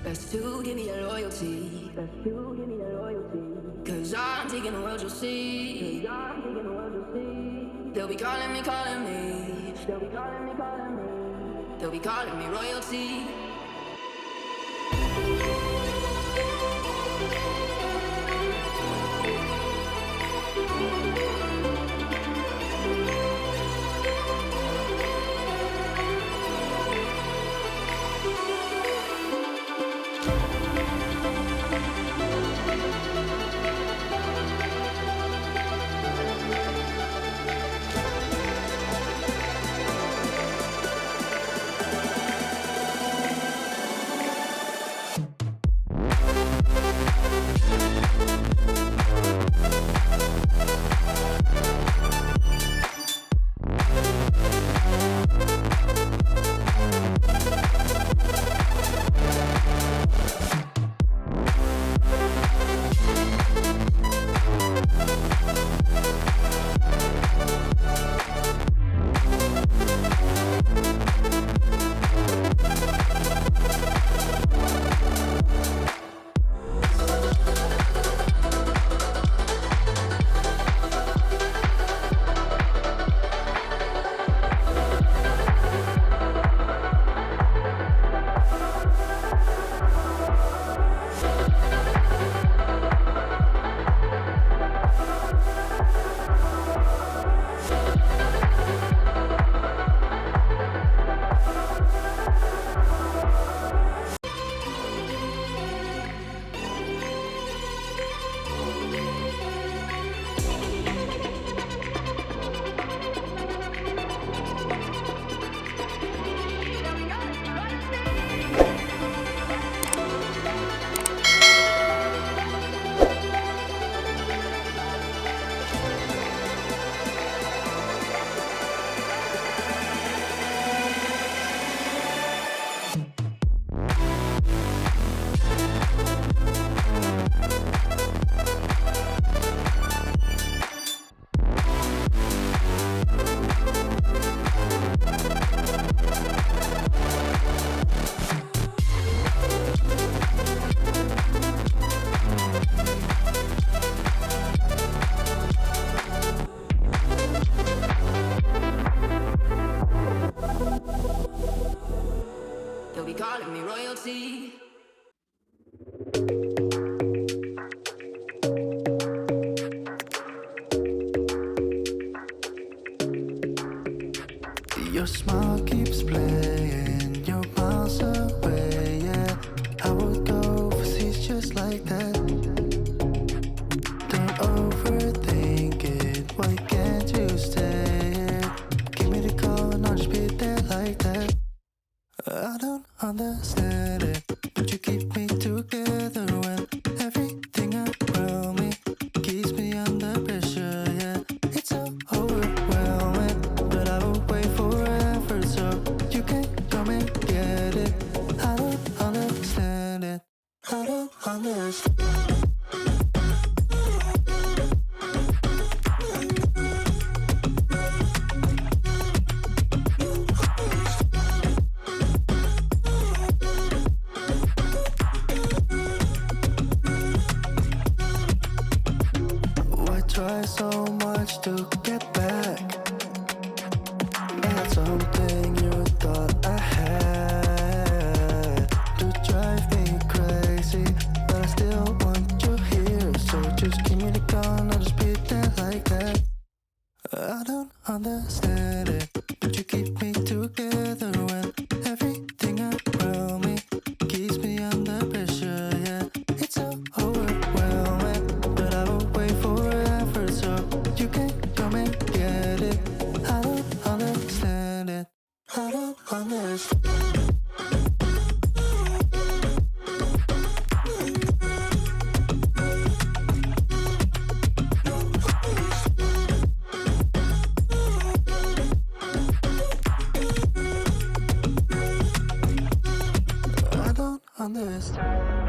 Best to give me your loyalty. Best to give me your loyalty. Cause I'm taking the world, you'll see. Cause I'm taking the world, you'll see. They'll be calling me, calling me. They'll be calling me, calling me. They'll be calling me royalty. They'll be calling me royalty. Your smile keeps playing, you're miles away, yeah. I would go overseas just like that. Don't overthink it, why can't you stay here? Give me the call and I'll just be there like that. I don't understand it, but you keep me together when everything around me keeps me under pressure, yeah. It's so overwhelming, but I will wait forever so you can come and get it. I don't understand it, I don't understand. Try so much to get back at something you thought I had to drive me crazy, but I still want you here. So just give me the call and I'll just be there like that. I don't understand it, but you keep me together when everything around me keeps me under pressure, yeah. It's so overwhelming, but I will wait forever so you can come and get it. I don't understand it, I don't understand. I don't understand.